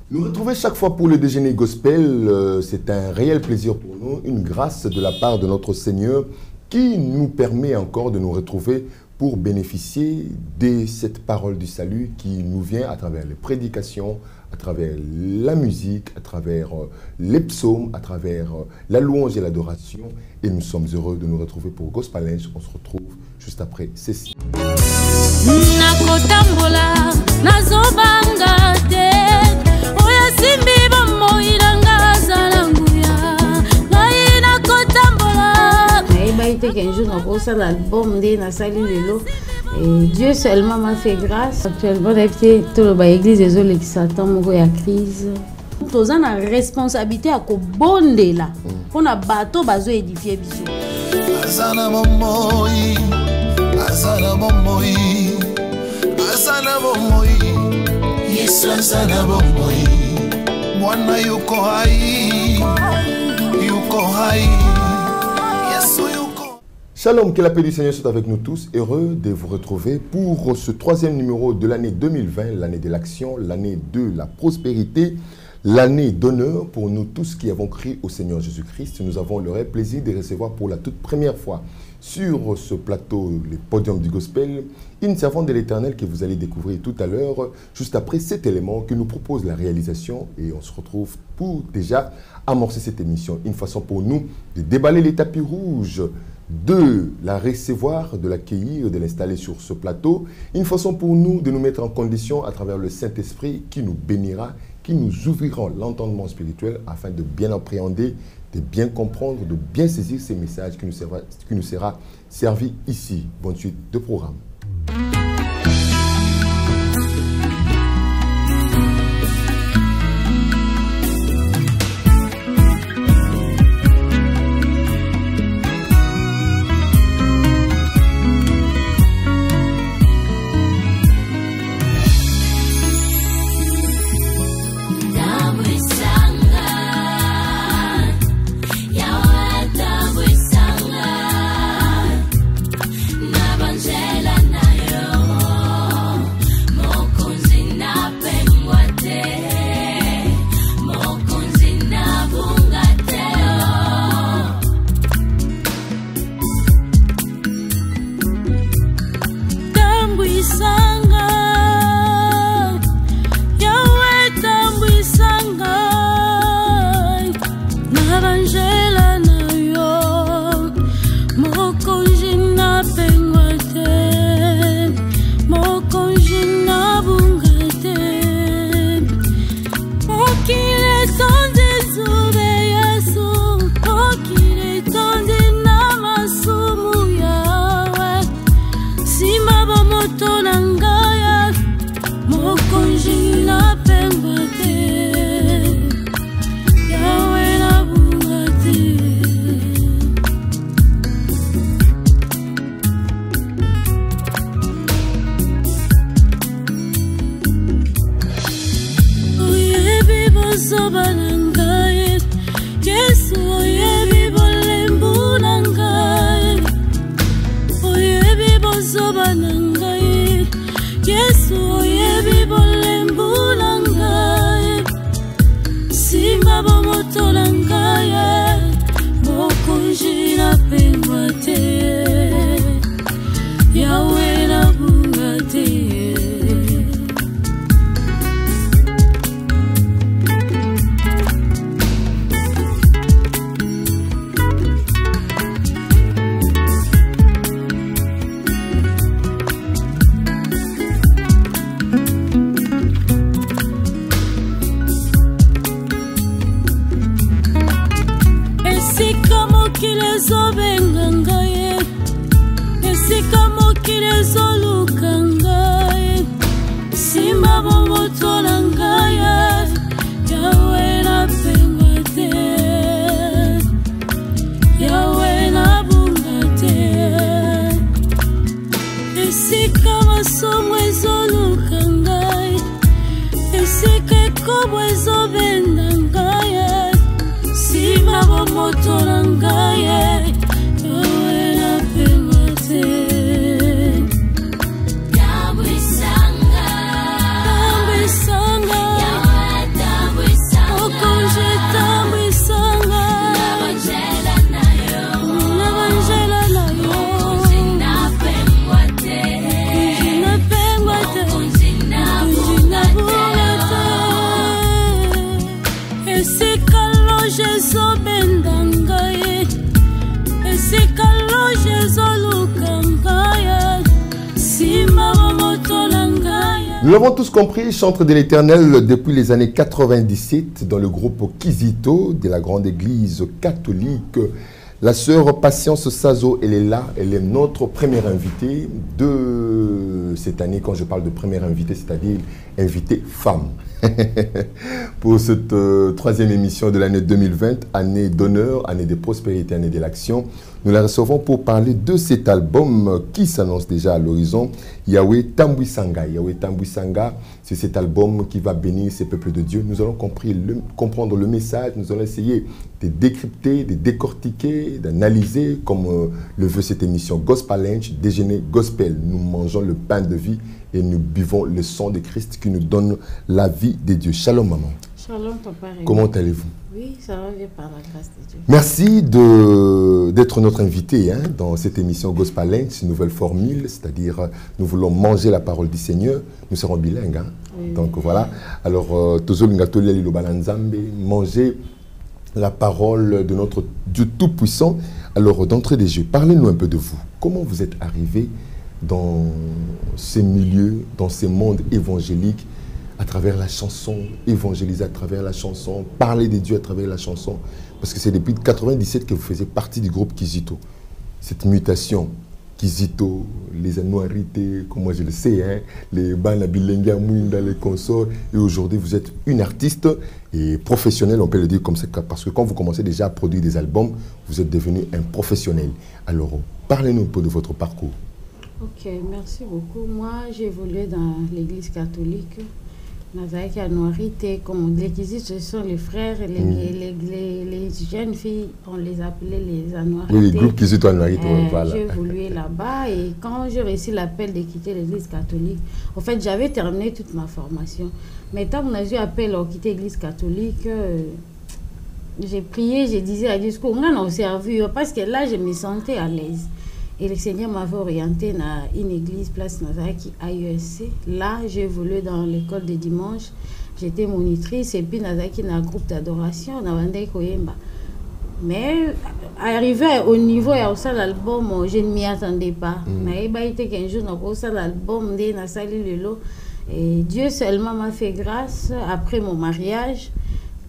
Nous retrouver chaque fois pour le déjeuner gospel, c'est un réel plaisir pour nous, une grâce de la part de notre Seigneur qui nous permet encore de nous retrouver pour bénéficier de cette parole du salut qui nous vient à travers les prédications, à travers la musique, à travers les psaumes, à travers la louange et l'adoration. Et nous sommes heureux de nous retrouver pour Gospelenge. On se retrouve juste après ceci. Qu'un jour on pose un album de na sali lelo et Dieu seulement m'a fait grâce. Actuellement j'habite dans l'église des Olé qui s'attend à la crise. Nous avons la responsabilité à bonde là. On a bateau bazo édifier biso. Azana momoi, azana momoi, azana momoi. Yesu azana momoi. Mwana yuko hai, yuko hai. Shalom, que la paix du Seigneur soit avec nous tous. Heureux de vous retrouver pour ce troisième numéro de l'année 2020, l'année de l'action, l'année de la prospérité, l'année d'honneur pour nous tous qui avons cru au Seigneur Jésus-Christ. Nous avons le réel plaisir de recevoir pour la toute première fois sur ce plateau, le podium du gospel, une servante de l'Éternel que vous allez découvrir tout à l'heure, juste après cet élément que nous propose la réalisation. Et on se retrouve pour déjà amorcer cette émission. Une façon pour nous de déballer les tapis rouges, de la recevoir, de l'accueillir, de l'installer sur ce plateau. Une façon pour nous de nous mettre en condition à travers le Saint-Esprit qui nous bénira, qui nous ouvrira l'entendement spirituel afin de bien appréhender, de bien comprendre, de bien saisir ces messages qui nous sera servi ici. Bonne suite de programme. Nous l'avons tous compris, chantre de l'Éternel depuis les années 97 dans le groupe Kizito de la grande église catholique. La sœur Patience Sazo, elle est là, elle est notre première invitée de cette année. Quand je parle de première invitée, c'est-à-dire invitée femme. Pour cette troisième émission de l'année 2020, année d'honneur, année de prospérité, année de l'action. Nous la recevons pour parler de cet album qui s'annonce déjà à l'horizon, Yahweh Tambwisanga. Yahweh Tambwisanga, c'est cet album qui va bénir ces peuples de Dieu. Nous allons comprendre le message, nous allons essayer de décrypter, de décortiquer, d'analyser, comme le veut cette émission Gospel Lunch, déjeuner gospel. Nous mangeons le pain de vie et nous buvons le sang de Christ qui nous donne la vie de Dieu. Shalom maman. Shalom papa. Comment allez-vous? Oui, ça va bien par la grâce de Dieu. Merci d'être notre invité dans cette émission Gospel Lunch, nouvelle formule, c'est-à-dire nous voulons manger la parole du Seigneur. Nous serons bilingues. Oui. Donc voilà. Alors, manger la parole de notre Dieu Tout-Puissant. Alors, d'entrée des jeux, parlez-nous un peu de vous. Comment vous êtes arrivé dans ces milieux, dans ces mondes évangéliques, à travers la chanson, évangéliser à travers la chanson, parler de Dieu à travers la chanson, parce que c'est depuis 1997 que vous faisiez partie du groupe Kizito. Cette mutation, Kizito, les annuarités, comme moi je le sais, les Banabilenga, Mouinda, les consorts, et aujourd'hui vous êtes une artiste et professionnelle, on peut le dire comme ça, parce que quand vous commencez déjà à produire des albums, vous êtes devenu un professionnel. Alors, parlez-nous un peu de votre parcours. Ok, merci beaucoup. Moi, j'ai évolué dans l'église catholique. Nazaki Anouarité, comme on dit, ce sont les frères, les jeunes filles, on les appelait les Anouarités. Oui, les groupes qui sont Anouarités, voilà. J'ai évolué là-bas et quand j'ai reçu l'appel de quitter l'église catholique, en fait, j'avais terminé toute ma formation. Mais tant qu'on a eu appel à quitter l'église catholique, j'ai prié, je disais à Dieu, on a servi parce que là, je me sentais à l'aise. Et le Seigneur m'avait orienté dans une église, place Nazaki, AESC. Là, j'ai évolué dans l'école de dimanche. J'étais monitrice et puis Nazaki dans un groupe d'adoration. Mais arrivé au niveau de l'album, je ne m'y attendais pas. Un jour, l'album et Dieu seulement m'a fait grâce après mon mariage.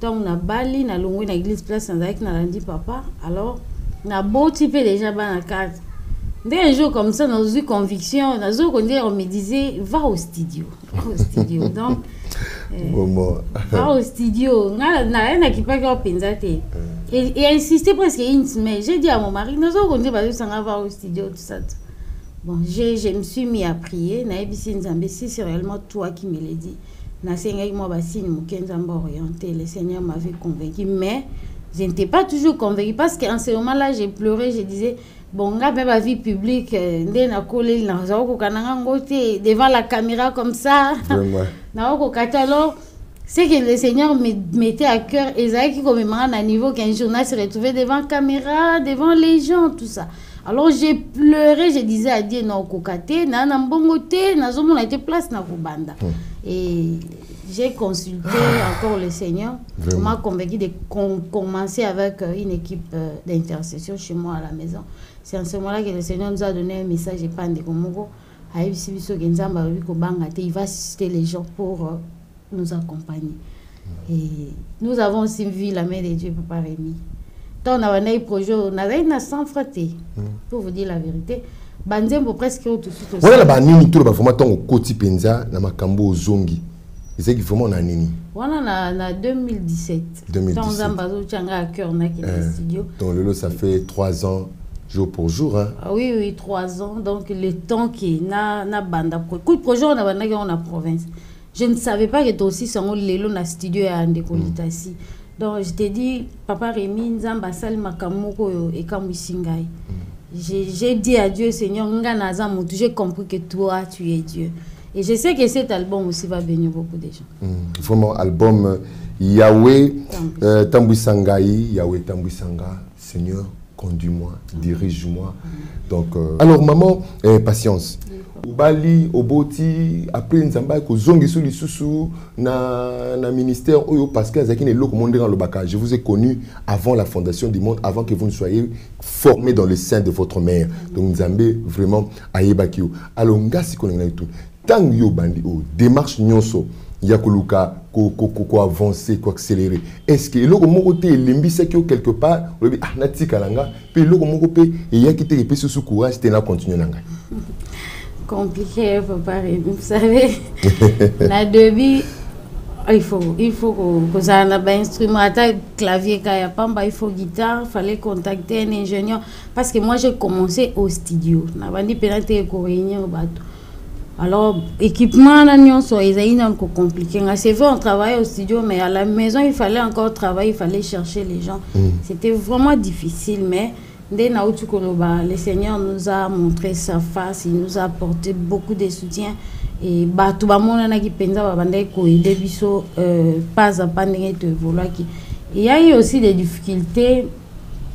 Donc, on a Bali, on a longué dans l'église, place Nazaki, on a dit papa. Alors, on a beau type déjà dans la carte. Dès un jour comme ça, dans une conviction, on me disait, va au studio. Va au studio. Donc, va au studio. Et insisté presque une semaine. J'ai dit à mon mari, va au studio, tout ça. Bon, je me suis mis à prier. Si c'est réellement toi qui me l'as dit. Le Seigneur m'avait convaincu. Mais je n'étais pas toujours convaincue parce qu'en ce moment-là, j'ai pleuré, je disais, bon, ma vie publique, devant la caméra comme ça. Alors, c'est que le Seigneur me mettait à cœur, et ça qui comme à niveau qu'un journaliste se retrouvait devant la caméra, devant les gens, tout ça. Alors j'ai pleuré, je disais à Dieu, non, kokate, na mbongote, na zomo na été place na kubanda. Et j'ai consulté encore le Seigneur. On m'a convaincu de commencer avec une équipe d'intercession chez moi à la maison. C'est en ce moment-là que le Seigneur nous a donné un message et pas de Komoko. Il va assister les gens pour nous accompagner. Et nous avons aussi vu la main de Dieu, Papa Rémi. Donc, on a un projet, on a sans frater, pour vous dire la vérité. Banzembo presque tout de suite. Voilà, banini tout le vraiment ton côté penza na makambo zongi. C'est que vraiment na nini. Voilà, na 2017. 2017. Dans un bateau changa à cœur na qui est studio. Donc le lot ça fait 3 ans jour pour jour hein. Ah, oui, 3 ans. Donc le temps qui na banda coup de projet on a banda on a province. Je ne savais pas que toi aussi son lelo na studio à Ndekolitasi. Donc je t'ai dit Papa Rémi nzamba sal makamoko et kamusingai. J'ai dit à Dieu, Seigneur, j'ai compris que toi, tu es Dieu. Et je sais que cet album aussi va bénir beaucoup de gens. Vraiment, album Yahweh Tambwisanga, Yahweh Tambwisanga, Seigneur, conduis-moi, dirige-moi. Donc, alors maman, patience. Bali, Oboti, après Nzamba, Kozongi sous l'Issoussou, na ministère Oyo, parce que Zakine Loko Mondé dans le Baka. Je vous ai connu avant la fondation du monde, avant que vous ne soyez formés dans le sein de votre mère. Donc Nzambé, vraiment, Ayebakio. Alors, Ngasi Konenga tout. Tant yo bandi, démarche nyonso. Yakoluka, ko avancer, ko accélérer. Est-ce que l'oko moko te lembi c'est que quelque part, on dit ah nati kalanga, puis l'oko moko pe et ya kite pe sous courage te na continuer nanga. Compliqué, papa, vous savez. La début, il faut que ça ait un instrument, clavier, il faut guitare, il fallait contacter un ingénieur parce que moi j'ai commencé au studio. On dit peut-être qu'on réunir au bateau. Alors, équipement, c'est compliqué. C'est vrai, on travaillait au studio, mais à la maison, il fallait encore travailler, il fallait chercher les gens. C'était vraiment difficile, mais le Seigneur nous a montré sa face, il nous a apporté beaucoup de soutien. Et tout le monde a dit pas à pas il y a eu aussi des difficultés.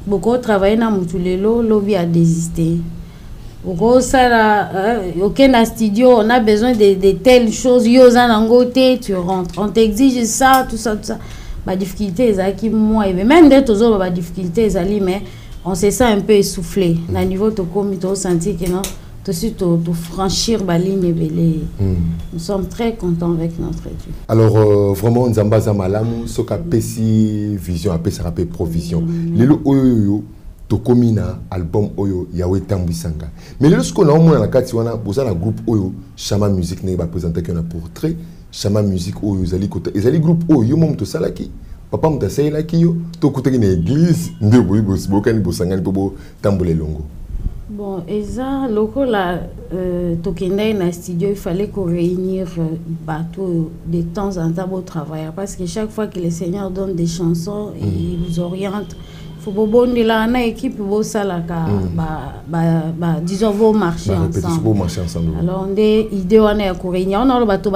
Beaucoup travaillé dans Moutulelo, lobby a désisté. Aucun studio, on a besoin de telles choses. Tu rentres, on t'exige ça, tout ça, tout ça. La difficulté, c'est moi, même des autres, la difficulté, mais on se sent un peu essoufflé. À niveau de commis, tu senti que non, de franchir la ligne. Nous sommes très contents avec notre Dieu. Alors, vraiment, Nzamba Zamalam, ce qu'a pessi vision, a ça rappelle provision. Lelo oyo to komina album oyo yawe tambisanga. Mais lorsqu'on a au moins la carte, on a un groupe oyo Chama Musique ne va présenter qu'on a portrait Chama Musique oyo zali côté. Et zali groupe oyo mom to salaki. Papa mta sayela kiyo to côté une église nde boyi bosangani bobo tambole longo. Bon, et ça, lokola tokenda na studio, il fallait qu'on réunir bateau de temps en temps au travail parce que chaque fois que le Seigneur donne des chansons et il vous oriente, faut bon de la na équipe beau salaka disons vos marcher ensemble. Alors on est idée on est à réunir, on a le bateau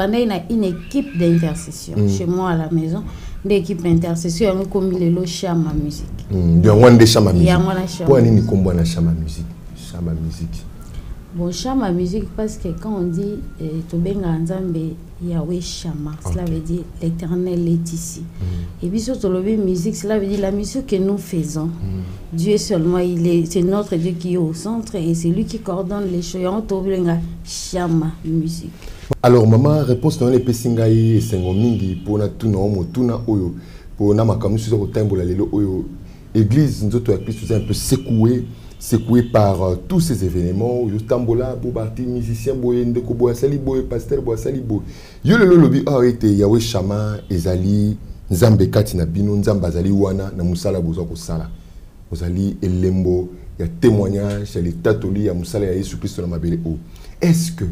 une équipe d'intercession chez moi à la maison. L'équipe d'intercession on comme les lo Chama Musique. Bien on de Chama Musique. Pour nini kombo na Chama Musique. Chama Musique. Bon, Chama Musique parce que quand on dit Tobenga Nzambe Yahweh Chama, cela veut dire l'Éternel est ici. Et puis surtout le musique, cela veut dire la musique que nous faisons. Dieu seulement, c'est notre Dieu qui est au centre et c'est lui qui coordonne les choses. On Tobenga Chama Musique. Alors maman, réponse dans les pesingai et sengomingi pour na tuna oyo pour na makamu sur au temple lelo oyo église nous autres église un peu secoué par tous ces événements. Yo tambola, Bobati, musicien, boye, ndeko boye, sali boye, pasteur boye, sali boye. Yo le lobby a été Yahweh Chama, Ezali, Nzambe Kati na bino, Nzamba Zali wana, na musala bozo ko sala. Ozali elembo, il y a témoignage, il y a les tatoli, il y a musala ya Yesu Christ na mabele o. Est-ce que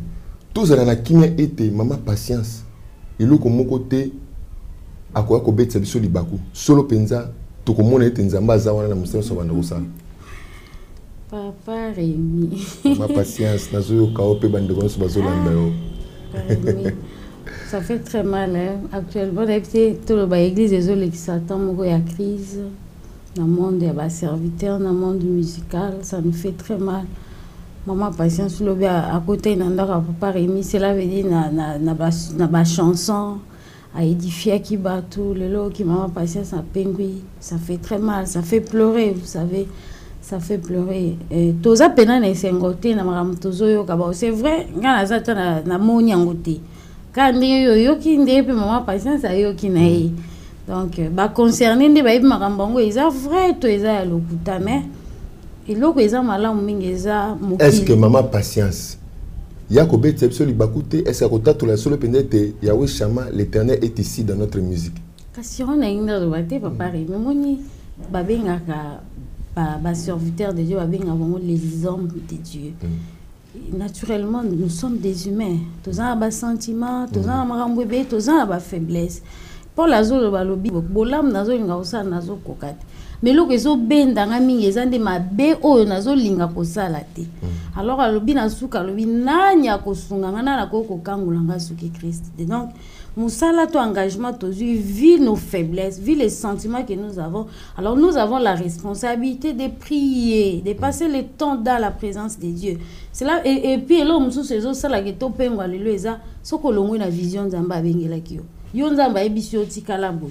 tous les gens qui ont été maman patience, et l'autre mon côté, à quoi qu'on bête sabiso libaku, solo penza, tout comme on est Nzamba Zawana na musala so banda ko Papa Rémi. Ma patience, nazo kaope bandegon so bazolanda yo. Ça fait très mal hein. Actuellement, tout le église désolé qui s'attend moko ya crise dans le monde ya ba serviteur dans le monde musical, ça nous fait très mal. Maman patience lobi à côté nandaka Papa Rémi, cela veut dire na ba chanson à édifier qui bat tout le lot qui maman patience à pengui, ça fait très mal, ça fait pleurer, vous savez. Ça fait pleurer. Toza pena na sengote na maram tozo yo kaba. C'est vrai, ngana zata na moni angote. Quand yo ki ndepe maman patience yo ki na yi. Donc ba concerné nde ba ibi marambango eza vrai to eza lokuta mais iloko eza malamu mingi eza mokili. Est-ce que maman patience yako bete absolu bakute est-ce que to la solo pendete Yahweh Chama l'Éternel est ici dans notre musique. Kasi on a une de bate papa mais moni ba bengaka serviteurs de Dieu, les hommes de Dieu. Naturellement, nous sommes des humains. Tous avons des sentiments, tous avons des faiblesses. Pour la zone de lobby, bolam nazo linga osa nazo kokate. Mais lo kezo benda ngami ezande mabe oyo nazo linga kosala te. Alors lobby na suka lobby nanya kosunga ngana na ko kangula nga suki Christ. Donc Moussala, ton engagement, vu nos faiblesses, vu les sentiments que nous avons. Alors nous avons la responsabilité de prier, de passer le temps dans la présence de Dieu. C'est là, et puis là, nous sommes ça la ghetto penga le loeza, ce que l'on a la vision zamba bengela kio. Yon zamba ebisio tikalabo.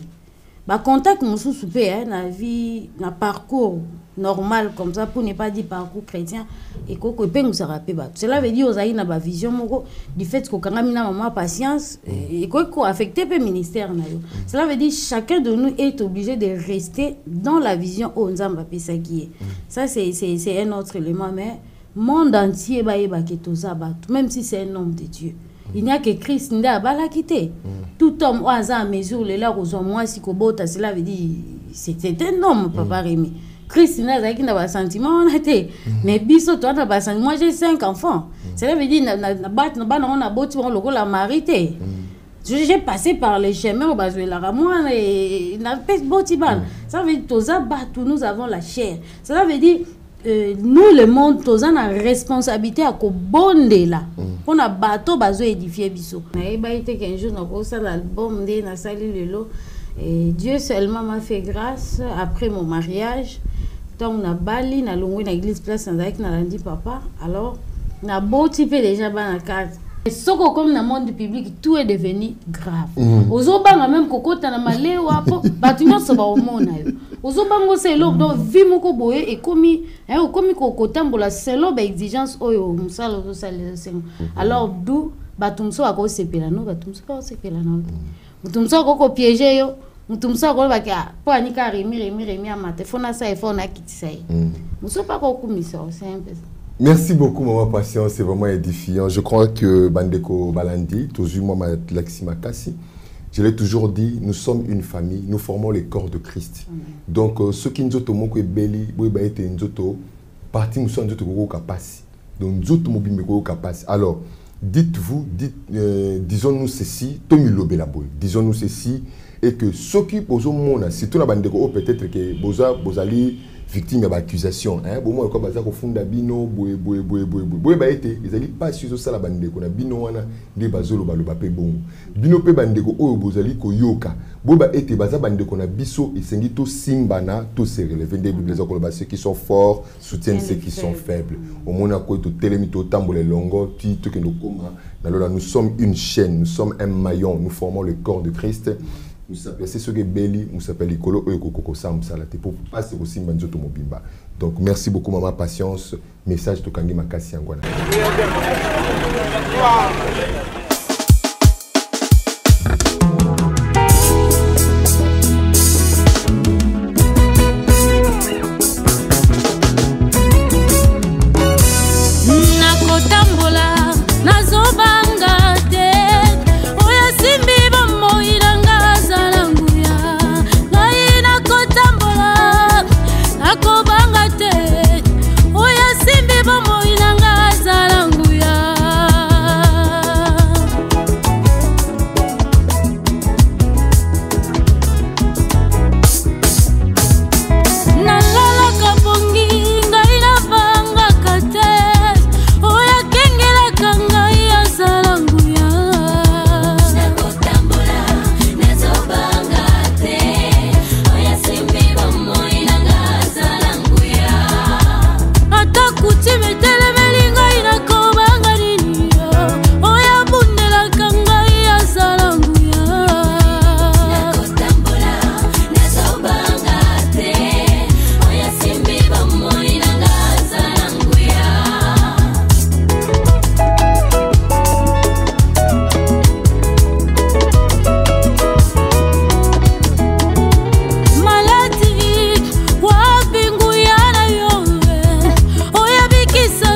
Ba contact musu soupé na vie, na parcours normal comme ça pour ne pas dire parcours chrétien et ko pengu ça rappelle ba. Cela veut dire ozaï na ba vision moko du fait que kanga mina maman patience et ko affecter pe ministère na yo. Cela veut dire chacun de nous est obligé de rester dans la vision onzamba pesa qui. Ça c'est un autre élément mais monde entier ba yeba ke toza ba même si c'est un homme de Dieu. Il n'y a que Christ qui a quitté. Tout homme au hasard mesure les là aux moi si kobota cela veut dire c'était un homme papa Rémi. Christ n'a pas sentiment on était mais biso toi n'a pas sentiment. Moi j'ai 5 enfants. Cela veut dire on a boti on le la marité. J'ai passé par les chemins au bas de la ramoine et n'a pas boti ban. Ça veut dire tous nous avons la chair. Cela veut dire nous le monde tous on a responsabilité à ko bonde là on a bateau bazo édifier biso na ba été qu'un jour na ko ça l'album de na sali lelo et Dieu seulement m'a fait grâce après mon mariage tant on a bali na longwe na église place avec na lundi papa alors na beau type déjà ba na carte soko comme dans le monde public tout est devenu grave ozobanga même kokota na malewa po batunyo so ba omona yo ozobango selo donc vie moko boye et komi kotambola selo ba exigence oyo musala zo sala sengo alors d'où batumso ako sepela no batumso ko sepela no mutumso ko piéger yo mutumso ko ba ka po anika remi amate fona sa e fona kitisa yi muso pa ko kumisa c'est un peu. Merci beaucoup, Maman Patience, c'est vraiment édifiant. Je crois que Bandeko Balandi, toujours moi, Laxima Kassi, je l'ai toujours dit, nous sommes une famille, nous formons le corps de Christ. Donc, ceux qui nous ont dit Beli, parti nous sommes capables. Donc, nous sommes capables. Alors, dites-vous, disons-nous ceci, disons-nous ceci, et que ceux qui posent au monde, si tout le monde peut-être que Bozali, victime d'accusation hein bon moi comme ça ko funda bino boye ba été ils allaient pas sur ça la bande ko na bino wana ndi bazolo baloba pe bon bino pe bande ko oyo bozali ko yoka bo ba été baza bande ko na biso esengi to simbana to se relever des bibles ko ba ceux qui sont forts soutiennent ceux qui sont faibles au mona ko to telemi to tambole longo ti to ke no koma là nous sommes une chaîne nous sommes un maillon nous formons le corps de Christ. C'est ce que Beli, nous s'appelle Nicolo, pour passer aussi Manzoto Mobimba. Donc merci beaucoup Maman Patience. Message de Kangi Makasi Angwana. Kisa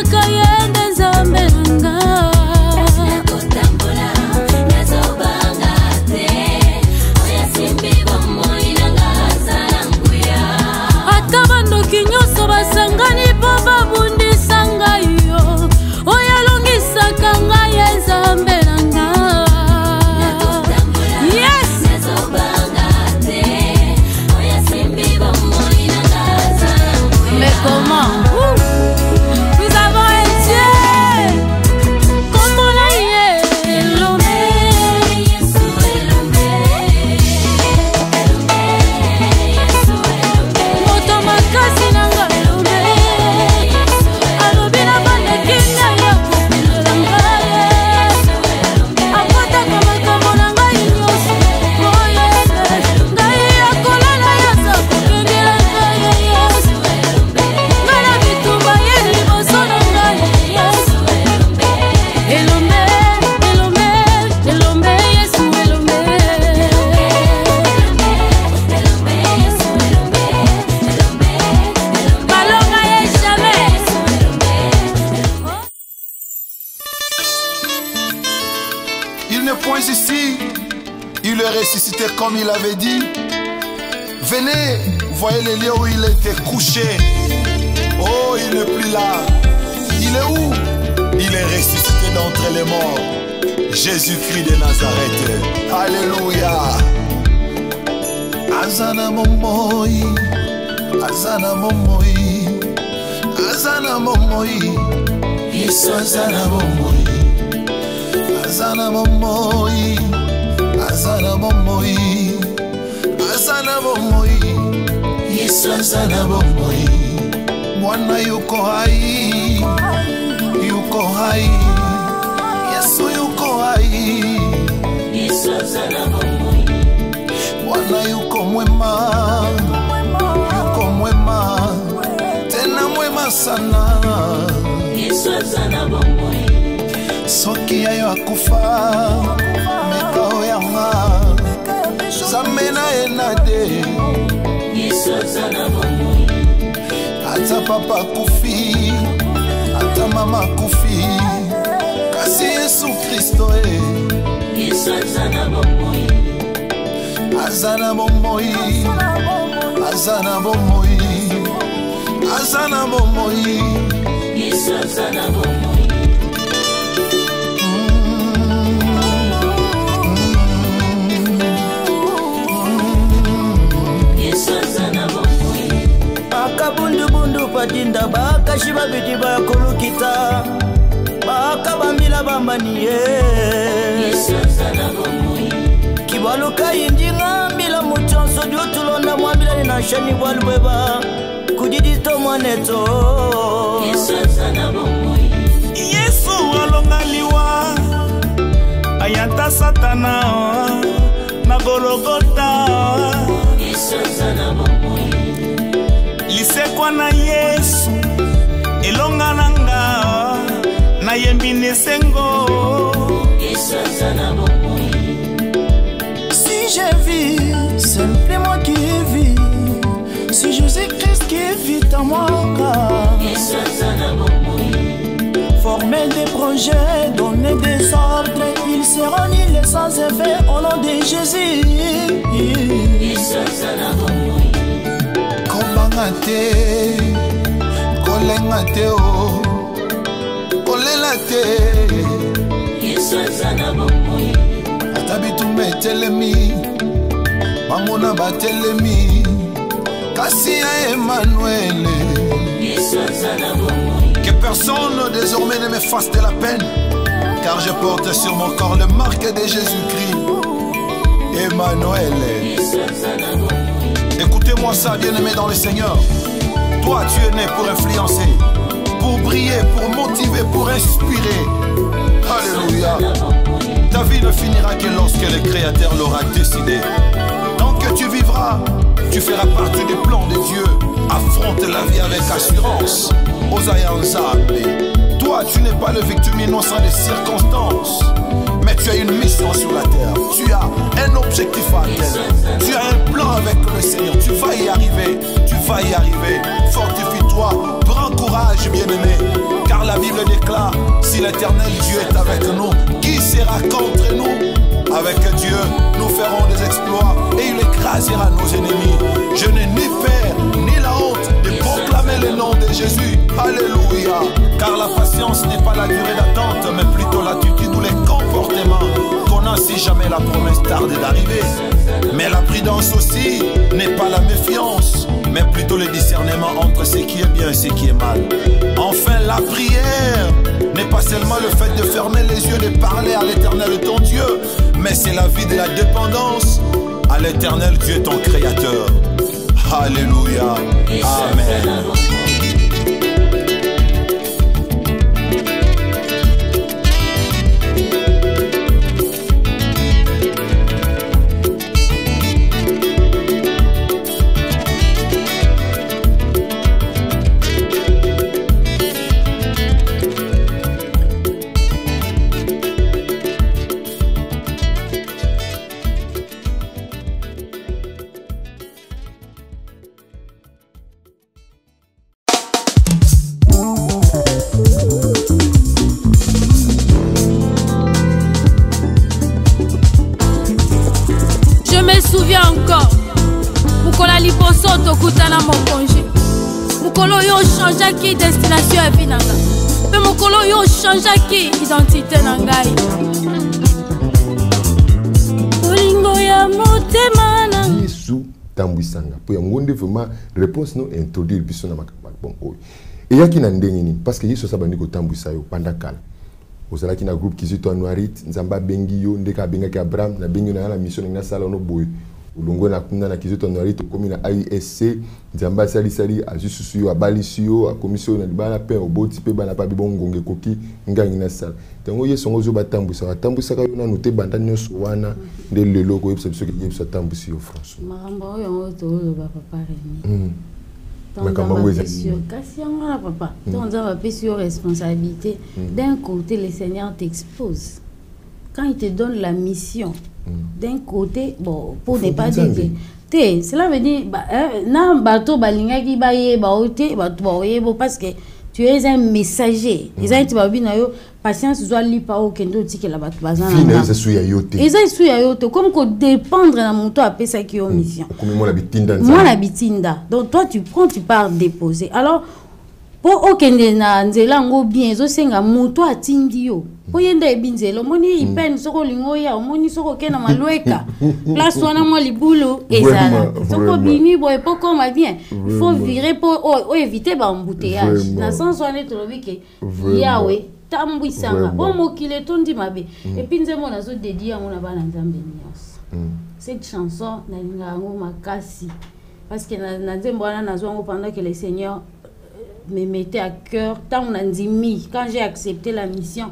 point ici, il est ressuscité comme il avait dit. Venez, voyez le lieu où il était couché. Oh, il n'est plus là. Il est où? Il est ressuscité d'entre les morts. Jésus-Christ de Nazareth. Alléluia. Azana momoi, azana momoi, azana momoi. Yesu azana momoi, azana momoi, azana momoi, azana momoi. Yesu azana momoi. Mwana yuko hai, yuko hai. Yesu yuko hai. Yesu azana momoi. Mwana yuko mwema, yuko mwema, tena mwema sana. Yesu azana momoi. Soki ayo akufa, mekao yanga, zamena enade. Yesu azana momoi. Ata papa kufi, ata mama kufi, kasi Yesu Kristo Yesu azana momoi. Azana momoi, azana momoi, azana momoi. Yesu azana momoi. Yesu azana momoi. Akabundu bundu patinda baka shiba biti bakulukita baka bambila bambaniye. Yesu azana momoi. Kibaluka indinga mbila muchonso jutulonda mwambila ninashani walweba kujidito mwaneto. Yesu azana momoi. Yesu alongaliwa ayanta satana na Golgotha. Yesu azana momoi. Lisekwa na Yesu elonga nanga na yembine sengo. Yesu azana momoi. Si je vis, c'est plus moi qui vis. Si Jésus-Christ qui vit en moi, Yesu azana momoi. former des projets, donner des ordres, ils seront nuls sans effet au nom de Jésus. Yesu azana momoi. Kobanga te, kolenga te o, kolela te. Yesu azana momoi. Atabitume telemi, mamona batelemi, kasi ya Emmanuel. Yesu azana momoi. Que personne désormais ne me fasse de la peine, car je porte sur mon corps le marque de Jésus-Christ. Emmanuel. Yesu azana momoi. Écoutez-moi ça, bien-aimé dans le Seigneur. Toi, tu es né pour influencer, pour briller, pour motiver, pour inspirer. Alléluia. Ta vie ne finira que lorsque le Créateur l'aura décidé. Tant que tu vivras, tu feras partie des plans de Dieu. Affronte la vie avec assurance. Toi, tu n'es pas le victime innocent des circonstances, mais tu as une mission sur la terre. Tu as un objectif à atteindre. Tu as un plan avec le Seigneur. Tu vas y arriver. Tu vas y arriver. Fortifie-toi. Prends courage, bien-aimé. Car la Bible déclare, si l'Éternel Dieu est avec nous, qui sera contre nous? Avec Dieu, nous ferons des exploits et il écrasera nos ennemis. Je n'ai ni peur ni la honte de proclamer le nom de Jésus. Alléluia. Car la patience n'est pas la durée d'attente, mais plutôt l'attitude ou les comportements qu'on a si jamais la promesse tarde d'arriver. Mais la prudence aussi n'est pas la méfiance, mais plutôt le discernement entre ce qui est bien et ce qui est mal. Enfin, la prière n'est pas seulement le fait de fermer les yeux, de parler à l'Éternel ton Dieu, mais c'est la vie de la dépendance à l'Éternel Dieu ton Créateur. Alléluia. Amen. changea qui destination et vie nanga. Pe mokolo yo changea qui identité nangai. Bolingo ya motema na. Yesu tambwisanga. Pour yangonde vraiment réponse non introduire biso na makamba bon oyo. Et yaki na ndenge ni parce que Yesu sabani ko tambwisa yo pendant kala. Ozala ki na groupe Kizito Anuarit nzamba bengi yo ndeka benga ki Abraham na bengi na mission na sala no boy. Ulongo na kuna na Kizito Anuarit komi na AISC nzamba sali azususu yo abali yo a commission na libana pe oboti pe bana pa bibongonge koki ngangi na sala. Tango Yesu ngozo batambwisa ka yo na note banda nyonso wana nde lelo ko yebisa biso ki yebisa tambwisi yo François. Maramba yo to lo ba papa Rémi. Kasi yango papa, on va payer sur responsabilité. D'un côté, le Seigneur t'expose. Quand il te donne la mission, d'un côté, bon, pour ne pas dire que cela veut dire na bateau balinga ki ba ye ba ote ba to ye bo parce que tu es un messager. Ils ont dit na yo patience soit li pa o kendo tike la bato bazana. Ils sont ya yote comme ko dépendre na moto a pesa ki yo mission. Comme moi la bitinda. Moi la bitinda. Donc toi tu prends tu pars déposer. Alors pour okende na nzela ngo bien zo senga moto atindi yo. Po yenda ebinzelo moni ipen soko lingo ya moni soko kena malweka. Place wana mo libulu ezala. Soko bini boy po comme bien. Il faut virer pour éviter ba embouteillage. Na sens wana to lobike yawe tambwisanga. Bon mokile tondi mabe. Et puis nzemo nazo dédié à mon bana nzambe nyos. Cette chanson na lingango makasi parce que na nzembo wana nazo pendant que le Seigneur me mettait à cœur tant nandimi quand j'ai accepté la mission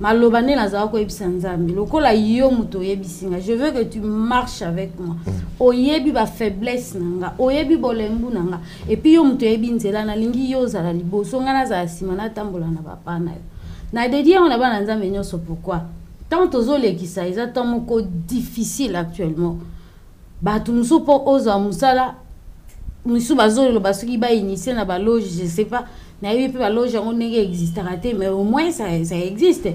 malobane lazao ko ebisanzambi lokola yo muto yebisinga je veux que tu marches avec moi oyebi ba faiblesse nanga oyebi bolembu nanga et puis yo muto yebi nzela na lingi yo zala liboso ngana za simana tambola na papa na yo na dédié on a bana nzambe nyoso pourquoi tant tozolekisa eza tant moko difficile actuellement ba tumuso po oza musala Monsieur Bazolo, le Basuki ba initié na ba loge, je sais pas. Na eu pe ba loge on nege existe raté, mais au moins ça existe.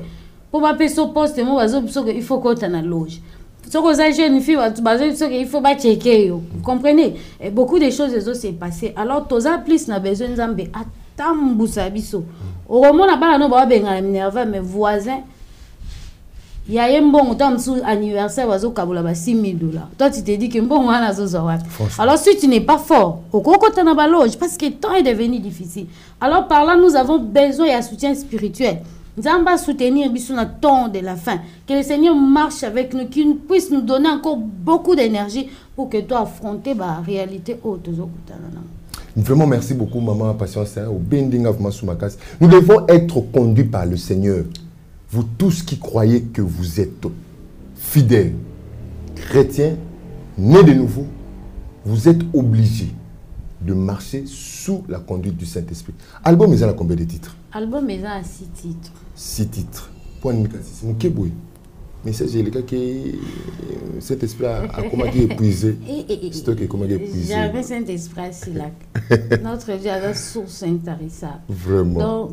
Pour ma peso poste mo bazo il faut qu'on ta na loge. Soko za jeune fille bazo il faut ba checker yo. Vous comprenez? Et beaucoup de choses s'est passé. Alors toza plus na besoin nzambe atambusa biso. Au moment na ba no ba benga minerva mes voisins. Il y a un bon temps anniversaire wazo kabula ba $6,000. Toi tu te dis que bon wana zo zawat. Alors si tu n'es pas fort, au kokota na ba loge parce que le temps est devenu difficile. Alors par là nous avons besoin d'un soutien spirituel. Nous allons soutenir biso na temps de la fin. Que le Seigneur marche avec nous, qu'il puisse nous donner encore beaucoup d'énergie pour que toi affronter la réalité haute. Vraiment merci beaucoup maman patience au bending of Masumakas. Nous devons être conduits par le Seigneur. Vous tous qui croyez que vous êtes fidèles, chrétiens, nés de nouveau, vous êtes obligés de marcher sous la conduite du Saint-Esprit. Album est à combien de titres? Album est à 6 titres. 6 titres. Point de mais ça, j'ai le cas que cet esprit a comment épuisé. Stock est comment épuisé. J'avais cet esprit là. Notre Dieu a source intarissable. Vraiment.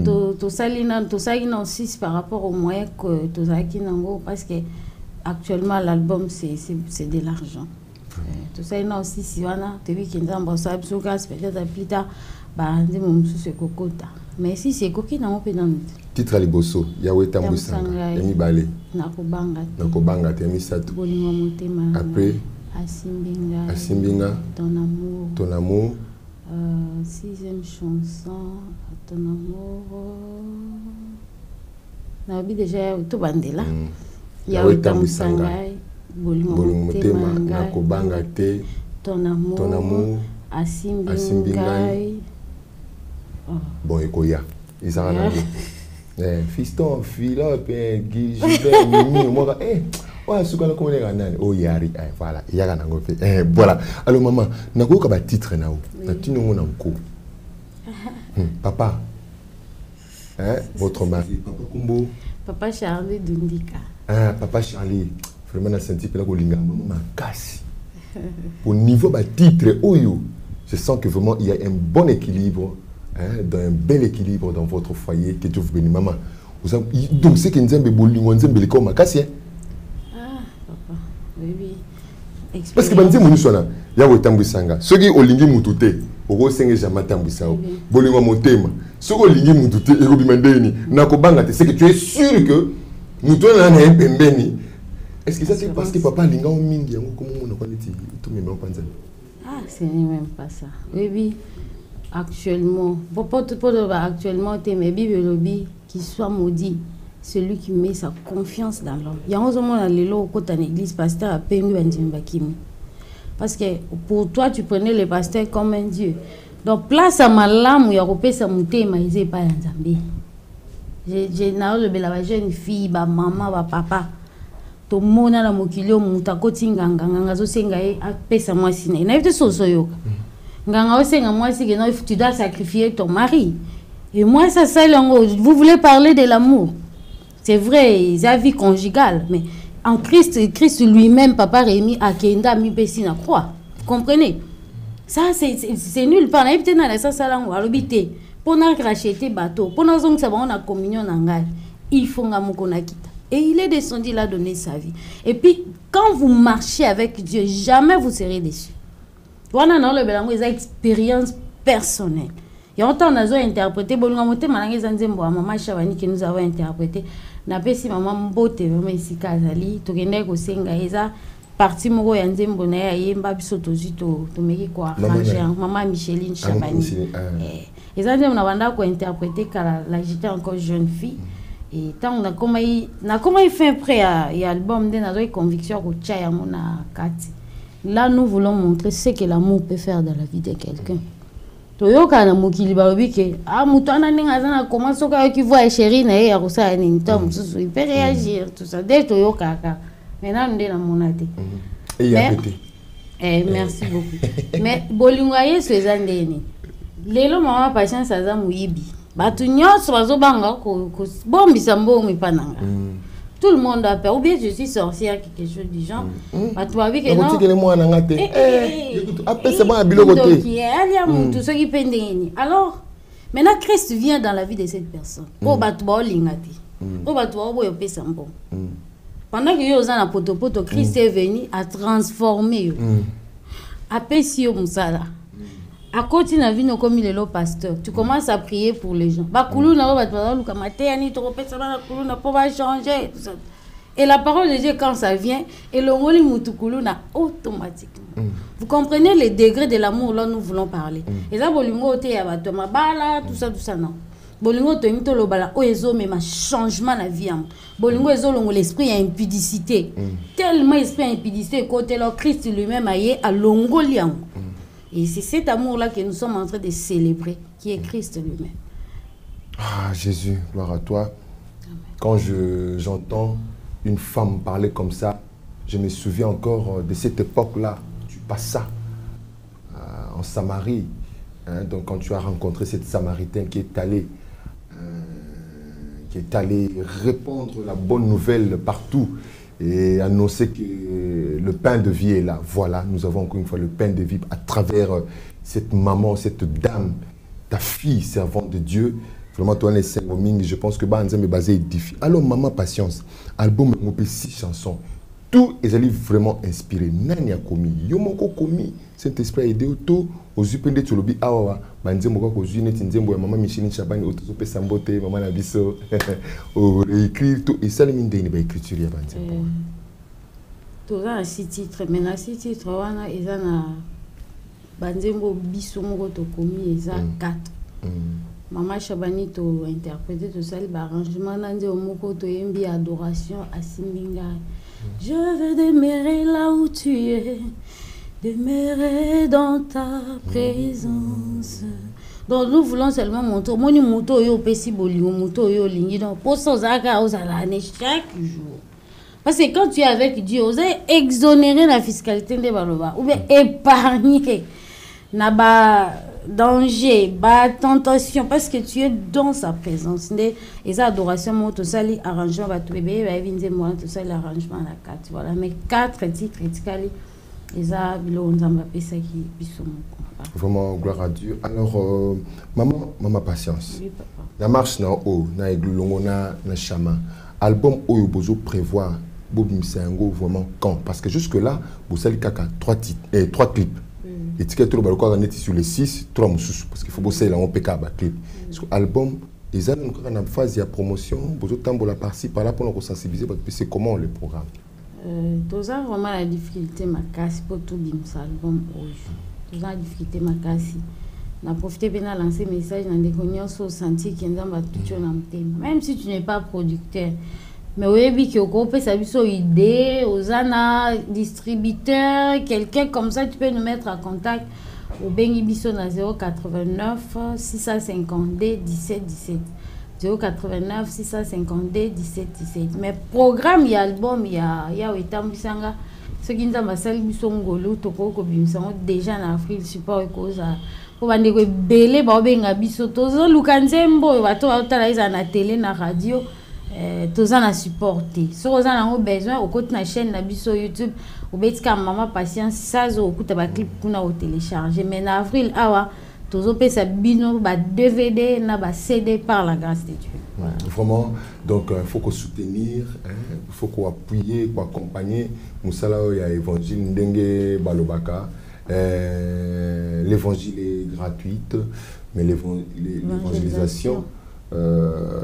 Donc, tout ça, il insiste par rapport aux moyens que tout ça qui n'en parce que actuellement l'album c'est de l'argent. Tout ça, il insiste si on a vu qu'il y a un bon sable sur gaz peut-être plus tard, bah on dit mon souci cocota. Mais si c'est coquille dans mon titre Aliboso, Yahweh Tambwisanga, Yami Bale. Nakobanga, Yami Satou. Après, Asimbinga, Ton amour. 6e chanson, Ton amour. On a oublié déjà tout bandela. Yahweh Tambwisanga, Bolingomotema, Nakobanga te. Ton amour. Asimbinga. Bon, Ekoya. Ils ont fiston, Philippe, Guy, Gilbert, Mimi, moi, ouais, ce qu'on a connu, oh, Yari, voilà, Yara, voilà. Alors, maman, n'a pas de titre, n'a pas papa, votre mari, papa Kumbo. Papa Charlie Dundika. Ah, papa Charlie, vraiment, on a senti que la Golinga, maman, casse. Au niveau de titre, je sens que vraiment, il y a un bon équilibre. Dans un bel équilibre dans votre foyer, que Dieu vous bénisse, maman. Donc, c'est que nous avons besoin comme un cassier. Ah, papa, oui. Parce que nous sommes ya otambwisanga soki olingi mutu te okosenge jamais tambwisa o bolingo motema soki olingi mutu te ekobima ndeni nakobanga te c'est que tu es sûr que mutu na na pembeni. Est-ce que ça c'est parce que papa linga o mingi yango comme on connaît tout même en panza? Ah, c'est même pas ça. Oui, actuellement, actuellement, mais Bible qui soit maudit, celui qui met sa confiance dans l'homme. Il y a un moment dans l'élo au côté de l'église, pasteur a peine parce que pour toi, tu prenais le pasteur comme un dieu. Donc, place à ma lame, il y a un peu de monter, mais il n'est pas un Zambie. J'ai une jeune fille, ma maman, ma papa. To mona na mokilio mutakoti nganga zo senga e apesa mwasi na ina vite soso yoka nganga o senga mwasi que non tu dois sacrifier ton mari et moi ça longo vous voulez parler de l'amour, c'est vrai, la vie conjugale, mais en Christ lui-même papa Rémi a kenda mi pesi na croix, vous comprenez ça c'est nul par na vite na ça lango alobité pour na racheter bateau pour na zong ça on a communion na ngai il faut nga mokona kita. Et il est descendu, il a donné sa vie. Et puis, quand vous marchez avec Dieu, jamais vous serez déçu. Voilà, non, le belango, ils ont expérience personnelle. Il y a longtemps, on a interprété, bon, maman Chavani que nous avons interprété, n'a pas si maman Mbote, maman ici, Kazali, Togene, Gosenga, Eza, parti Moro Yanzembo, Yemba, Bisotozito, Tomeki, quoi, maman Micheline Chavani. Et ça, on a interprété qu'elle j'étais encore jeune fille. Et tant on a comment il fait après l'album de notre conviction au Tchaya mona kati. Là nous voulons montrer ce que l'amour peut faire dans la vie de quelqu'un. Toyoka na mokili balobi ke mutana ninga zana comment soka qui voit chérie na ya kosa ni tom il peut réagir tout ça dès toyoka ka. Maintenant ndé na monate. Et il a pété. Merci beaucoup. Mais bolingo yesu ezandeni. Lelo mama patience aza muyibi. Batu nyonso bazobanga ko bombisa mbongo pananga. Tout le monde a peur. Ou bien je suis sorcière quelque chose du genre. Batu babi que non. Alors maintenant Christ vient dans la vie de cette personne. Oh batu ba olingati. Oh batu ba boyo pesa mbongo. Pendant que yo za na potopoto Christ est venu à transformer yo. Apesi yo musala. À côté na vie comme il est le pasteur, tu commences à prier pour les gens. Ba kulu na ba ba luka mateni to pesa na kulu na pas changer tout ça. Et la parole de Dieu quand ça vient et le ngoli mutu kulu na automatiquement. Vous comprenez les degrés de l'amour là nous voulons parler. Et ça bolingo te ya ba to mabala tout ça non. Bolingo to imito lo bala o ezo mais ma changement la vie am. Bolingo ezo longo l'esprit a impudicité. Tellement esprit a impudicité côté le Christ lui-même aye a longo liam. Et c'est cet amour-là que nous sommes en train de célébrer, qui est Christ lui-même. Ah, Jésus, gloire à toi. Amen. Quand j'entends une femme parler comme ça, je me souviens encore de cette époque-là. Tu passes ça en Samarie. Hein, donc, quand tu as rencontré cette Samaritaine qui est allée répandre la bonne nouvelle partout et annoncer que le pain de vie est là. Voilà, nous avons encore une fois le pain de vie à travers cette maman, cette dame, ta fille servante de Dieu. Vraiment, toi, je pense que Banzem est basé édifié. Alors, maman, patience. Album, on peut 6 chansons. Tout est vraiment inspiré. Nani a commis. Yomoko commis. Cet esprit a aidé auto. Aux upende tu lobi awa. Banzemoko ko june tinzembo maman Micheline Chabani auto sope sambote maman na biso. Au réécrire tout et ça les mine de écriture ya banzem. Tout ça 6 titres. Mais na 6 titres wana eza na banzembo biso moko to commis eza 4. Maman Chabani to interprété tout ça l'arrangement nande omoko to yembi adoration à Simbinga. Je veux demeurer là où tu es, demeurer dans ta présence. Donc nous voulons seulement montrer moni moto yo pesi bolingo moto yo lingi donc pour ça zaka ozalane chaque jour. Parce que quand tu es avec Dieu, vous avez exonéré la fiscalité de baloba ou bien épargner na ba danger, ba tentation parce que tu es dans sa présence. Et ça adoration moi tout ça les arrangements va tout bébé va venir moi tout ça l'arrangement la 4 voilà mais 4 titres critically et ça bilo on va pesa qui biso vraiment gloire à Dieu. Alors maman patience. Oui papa. La marche na o na eglulongo na chama. Album oyo bozo prévoir Bob Misango vraiment quand parce que jusque là vous savez kaka 3 titres 3 clips. Et tu as sur les 6, 3 moussus. Parce qu'il faut bosser là, on peut pas clip. L'album, ils ont une phase de promotion, vous avez la partie par là pour nous sensibiliser, parce que c'est comment le programme. Tous a vraiment la difficulté ma casse pour tout bimsa album rouge. Tous a la difficulté ma casse. Na profité bien à lancer message dans des connaissances au senti qui nous a tout même si tu n'es pas producteur. Mais oui, qui peut savoir une idée, aux ana distributeur, quelqu'un comme ça, tu peux nous mettre en contact au Bengi Bisso na 089 652 17 17. 089 652 17 17. Mais programme, il y a album, il y a Oetambisanga. Ce qui nous a massali Bisso Ngolo, Toko Kobimsango, déjà en Afrique, support et cause. Pour que belé, Babenga Bisso, Tozo, Lukanzembo, Bato, Autala, na télé, na radio. Tous en a supporté. Si vous avez besoin, au côté de la chaîne sur YouTube, vous pouvez maman patience, ça vous écoute un clip pour nous télécharger. Mais en avril, tous vous pouvez bino DVD, na CD par la grâce de Dieu. Ouais, vraiment, donc il faut qu'on soutenir, il faut qu'on appuyer, qu'on accompagner. Moussala, il y a l'évangile Ndenge Balobaka. L'évangile est gratuite, mais l'évangélisation,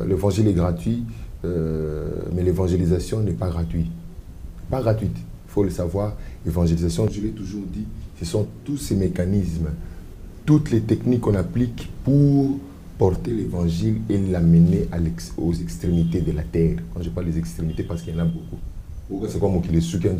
l'évangile est gratuit. Mais l'évangélisation n'est pas gratuite. Pas gratuite, il faut le savoir. L'évangélisation, je l'ai toujours dit, ce sont tous ces mécanismes, toutes les techniques qu'on applique pour porter l'évangile et l'amener aux extrémités de la terre. Quand je parle des extrémités, parce qu'il y en a beaucoup. C'est quoi qui les suit, qui est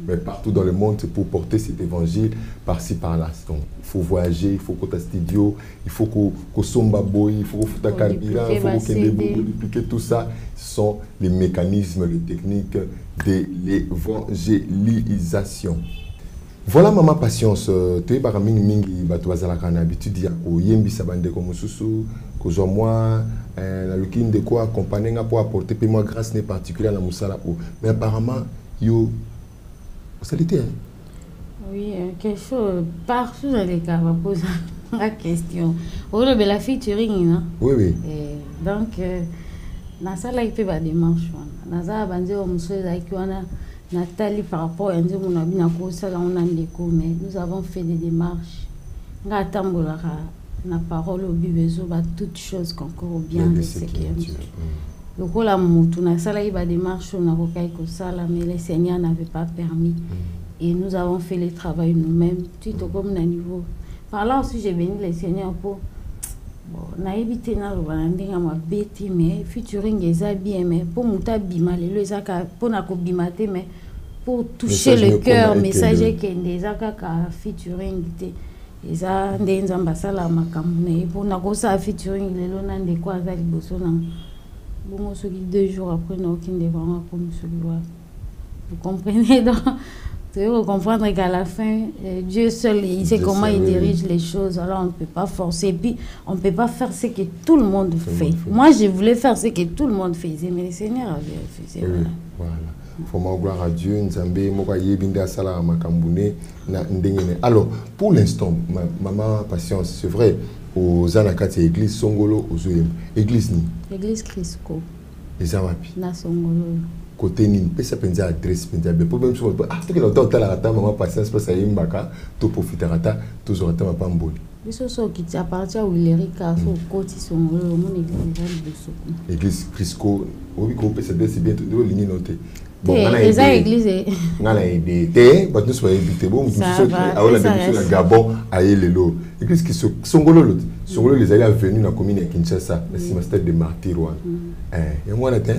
mais partout dans le monde, c'est pour porter cet évangile par-ci par-là. Donc, il faut voyager, il faut qu'on ait studio, il faut qu'on somba boy, il faut qu'on fasse kabila, il faut qu'on dupliquer tout ça. Ce sont les mécanismes, les techniques de l'évangélisation. Voilà maman patience. Tu es par mingi bato bazala kana habitude ya ko yembisa bande ko mususu ko zo moi la looking de quoi accompagner pour apporter moi grâce n'est particulière la musala ou mais apparemment yo ça l'était hein? Oui, quelque chose partout dans les cas va poser la question. Au lieu de la featuring non? Oui oui. Donc na sala ipe ba démarche na za bande o musuza ikiwana Nathalie par rapport à nous avons fait des démarches. Nous avons la parole au bibezo, toutes choses qu'encore bien de ce qui est. Le rôle à Moutouna, ça là, il va démarche, on a mais les seigneurs n'avaient pas permis. Et nous avons fait le travail nous-mêmes, tout comme à niveau. Par là aussi, j'ai béni les seigneurs pour. On a évité de mais featuring est bien, mais pour mouta bima, les pour na bimate, mais pour toucher le cœur, message qui est des acas featuring, les a des ambassades makamune, pour na gosa featuring, les lonas de quoi ça liboso na. Bon, ce qui 2 jours après, n'a aucun des vraiment comme celui-là. Vous comprenez donc. Il faut comprendre qu'à la fin, Dieu seul, il sait comment il dirige les choses. Alors on ne peut pas forcer. Et puis, on ne peut pas faire ce que tout le monde fait. Moi, je voulais faire ce que tout le monde faisait, mais le Seigneur avait fait. Voilà. Il faut gloire à Dieu. Alors, pour l'instant, maman patience, c'est vrai, aux Anakati, église Songolo, aux Zoyem. Église ni? Église Crisco. Les Amapi. Na Songolo. Côté Nine, peut-être penser à adresse, penser à problème sur le ah, que l'autre t'as la rata, maman patience, parce que Mbaka, tout profiter rata, tout sur rata, ma pas mboli. Mais ce qui appartient au Lérica, au côté son mon église. Église Crisco, oui, qu'on peut se dire c'est bien de lignes notées. Bon, les églises. On a aidé, parce que nous sommes invités, bon, nous sommes à Gabon, à Elelo. Église qui sont Songolo, Songolo les alliés venus dans la commune de Kinshasa, la cimetière de Martyrs. Et moi, on a dit,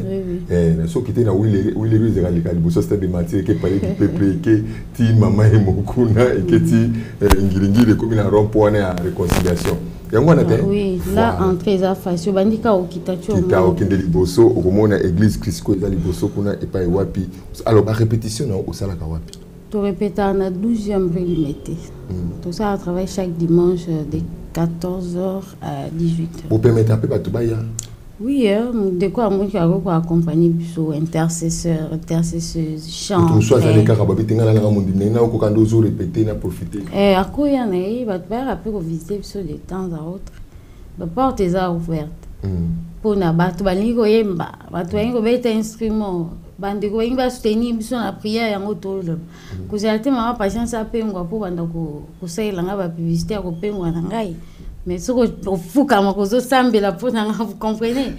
ceux qui étaient dans les rues de Radical, le stade de Martyrs, qui parlait du peuple, qui dit maman et Mokuna, et qui dit Ngiringi, les communes à rond-point à réconciliation. Oui, là, entre les affaires, je vais dire qu'il y a aucun liboso, au moment où l'église Crisco est liboso, et pas wapi. Alors, la répétition, au Salaka wapi. Tu répètes, on a 12e rélimité. Tout ça, on travaille chaque dimanche de 14h à 18h. Vous permettez un peu de Tubaya? Oui, de quoi moi qui a accompagné sur intercesseurs, intercesseuses, chants. Tout ça, c'est les carababis, tu as répété, tu as profité. À quoi il y en a, il va te faire après visiter de temps à autre. La porte est ouverte. Pour na battre, tu vas instrument. bande ko ingi ba soutenir biso na prière yango tolo ko zate mama patience apengwa po banda ko saila nga ba publicité ko pengwa na ngai mais ce que fuka makozo sambela po na nga, vous comprenez.